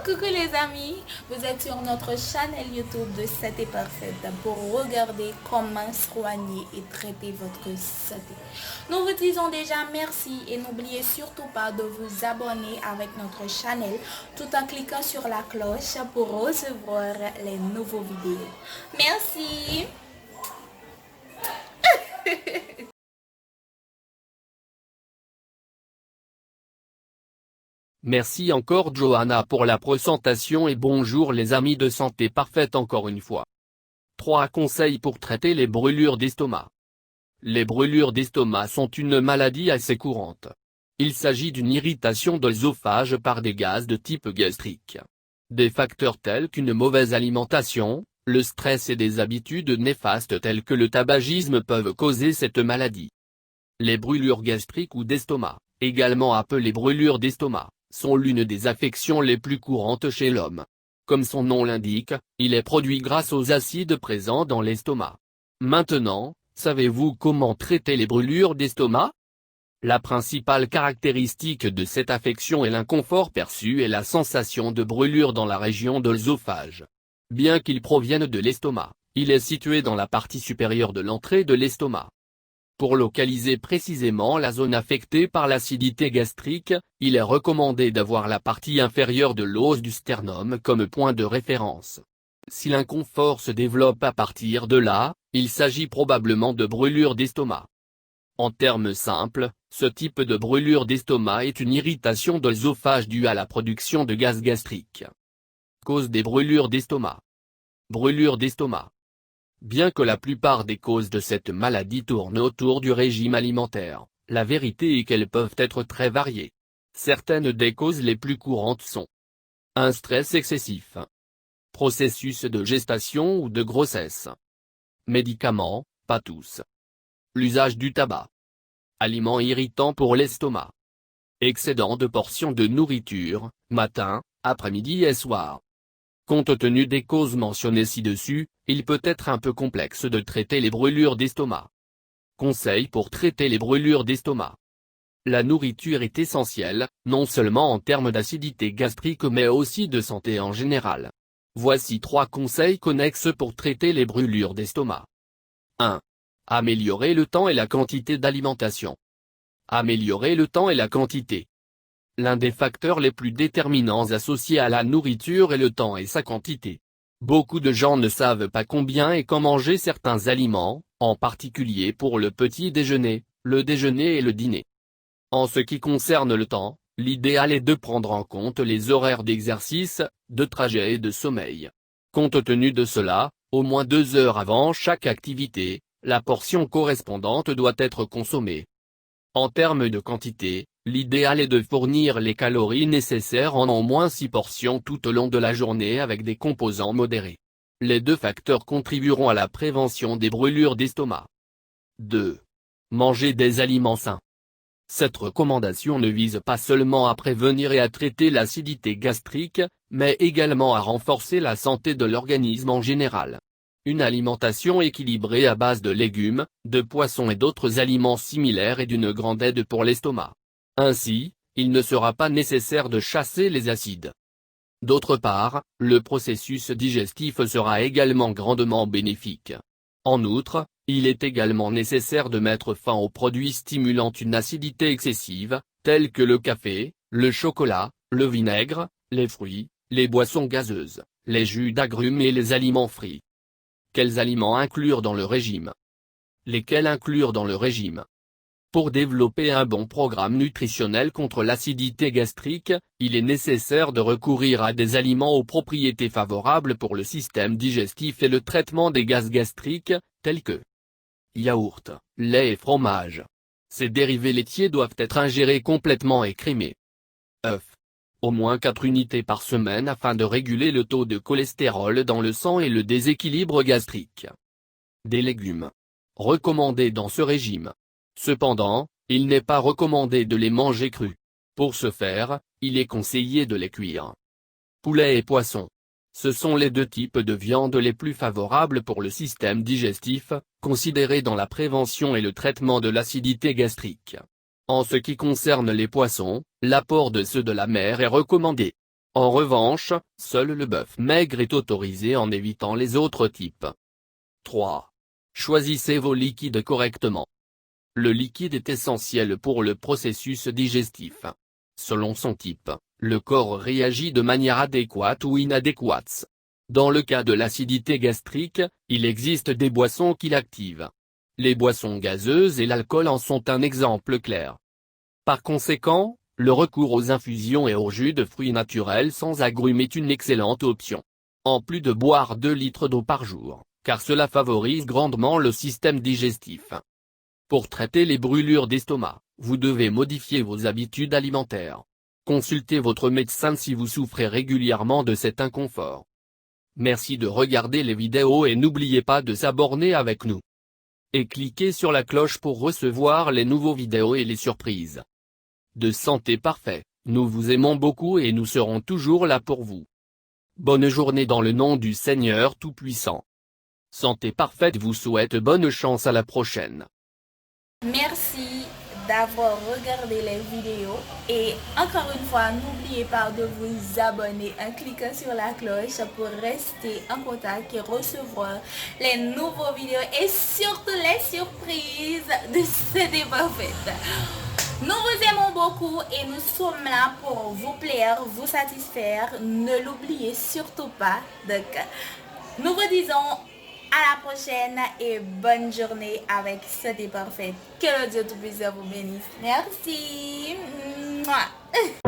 Coucou les amis, vous êtes sur notre chaîne YouTube de Santé Parfaite pour regarder comment soigner et traiter votre santé. Nous vous disons déjà merci et n'oubliez surtout pas de vous abonner avec notre chaîne tout en cliquant sur la cloche pour recevoir les nouveaux vidéos. Merci. Merci encore Johanna pour la présentation et bonjour les amis de Santé Parfaite encore une fois. 3 conseils pour traiter les brûlures d'estomac. Les brûlures d'estomac sont une maladie assez courante. Il s'agit d'une irritation de l'œsophage par des gaz de type gastrique. Des facteurs tels qu'une mauvaise alimentation, le stress et des habitudes néfastes telles que le tabagisme peuvent causer cette maladie. Les brûlures gastriques ou d'estomac, également appelées brûlures d'estomac, sont l'une des affections les plus courantes chez l'homme. Comme son nom l'indique, il est produit grâce aux acides présents dans l'estomac. Maintenant, savez-vous comment traiter les brûlures d'estomac? La principale caractéristique de cette affection est l'inconfort perçu et la sensation de brûlure dans la région de l'œsophage. Bien qu'il provienne de l'estomac, il est situé dans la partie supérieure de l'entrée de l'estomac. Pour localiser précisément la zone affectée par l'acidité gastrique, il est recommandé d'avoir la partie inférieure de l'os du sternum comme point de référence. Si l'inconfort se développe à partir de là, il s'agit probablement de brûlure d'estomac. En termes simples, ce type de brûlure d'estomac est une irritation de l'œsophage due à la production de gaz gastrique. Cause des brûlures d'estomac. Brûlure d'estomac. Bien que la plupart des causes de cette maladie tournent autour du régime alimentaire, la vérité est qu'elles peuvent être très variées. Certaines des causes les plus courantes sont un stress excessif, processus de gestation ou de grossesse, médicaments, pas tous, l'usage du tabac, aliments irritants pour l'estomac, excédent de portions de nourriture, matin, après-midi et soir. Compte tenu des causes mentionnées ci-dessus, il peut être un peu complexe de traiter les brûlures d'estomac. Conseils pour traiter les brûlures d'estomac. La nourriture est essentielle, non seulement en termes d'acidité gastrique mais aussi de santé en général. Voici 3 conseils connexes pour traiter les brûlures d'estomac. 1. Améliorer le temps et la quantité d'alimentation. Améliorer le temps et la quantité. L'un des facteurs les plus déterminants associés à la nourriture est le temps et sa quantité. Beaucoup de gens ne savent pas combien et quand manger certains aliments, en particulier pour le petit déjeuner, le déjeuner et le dîner. En ce qui concerne le temps, l'idéal est de prendre en compte les horaires d'exercice, de trajet et de sommeil. Compte tenu de cela, au moins 2 heures avant chaque activité, la portion correspondante doit être consommée. En termes de quantité, l'idéal est de fournir les calories nécessaires en au moins 6 portions tout au long de la journée avec des composants modérés. Les 2 facteurs contribueront à la prévention des brûlures d'estomac. 2. Manger des aliments sains. Cette recommandation ne vise pas seulement à prévenir et à traiter l'acidité gastrique, mais également à renforcer la santé de l'organisme en général. Une alimentation équilibrée à base de légumes, de poissons et d'autres aliments similaires est d'une grande aide pour l'estomac. Ainsi, il ne sera pas nécessaire de chasser les acides. D'autre part, le processus digestif sera également grandement bénéfique. En outre, il est également nécessaire de mettre fin aux produits stimulant une acidité excessive, tels que le café, le chocolat, le vinaigre, les fruits, les boissons gazeuses, les jus d'agrumes et les aliments frits. Quels aliments inclure dans le régime? Lesquels inclure dans le régime? Pour développer un bon programme nutritionnel contre l'acidité gastrique, il est nécessaire de recourir à des aliments aux propriétés favorables pour le système digestif et le traitement des gaz gastriques, tels que yaourt, lait et fromage. Ces dérivés laitiers doivent être ingérés complètement écrémés. œufs. Au moins 4 unités par semaine afin de réguler le taux de cholestérol dans le sang et le déséquilibre gastrique. Des légumes. Recommandés dans ce régime. Cependant, il n'est pas recommandé de les manger crus. Pour ce faire, il est conseillé de les cuire. Poulet et poisson. Ce sont les 2 types de viande les plus favorables pour le système digestif, considérés dans la prévention et le traitement de l'acidité gastrique. En ce qui concerne les poissons, l'apport de ceux de la mer est recommandé. En revanche, seul le bœuf maigre est autorisé en évitant les autres types. 3. Choisissez vos liquides correctement. Le liquide est essentiel pour le processus digestif. Selon son type, le corps réagit de manière adéquate ou inadéquate. Dans le cas de l'acidité gastrique, il existe des boissons qui l'activent. Les boissons gazeuses et l'alcool en sont un exemple clair. Par conséquent, le recours aux infusions et aux jus de fruits naturels sans agrumes est une excellente option. En plus de boire 2 litres d'eau par jour, car cela favorise grandement le système digestif. Pour traiter les brûlures d'estomac, vous devez modifier vos habitudes alimentaires. Consultez votre médecin si vous souffrez régulièrement de cet inconfort. Merci de regarder les vidéos et n'oubliez pas de s'abonner avec nous. Et cliquez sur la cloche pour recevoir les nouveaux vidéos et les surprises. De santé parfait, nous vous aimons beaucoup et nous serons toujours là pour vous. Bonne journée dans le nom du Seigneur Tout-Puissant. Santé parfaite vous souhaite bonne chance à la prochaine. Merci d'avoir regardé les vidéos et encore une fois, n'oubliez pas de vous abonner en cliquant sur la cloche pour rester en contact et recevoir les nouveaux vidéos et surtout les surprises de cette parfaite. Nous vous aimons beaucoup et nous sommes là pour vous plaire, vous satisfaire. Ne l'oubliez surtout pas. Donc, nous vous disons à la prochaine et bonne journée avec Santé Parfaite. Que le Dieu Tout-Puissant vous bénisse. Merci. Mouah.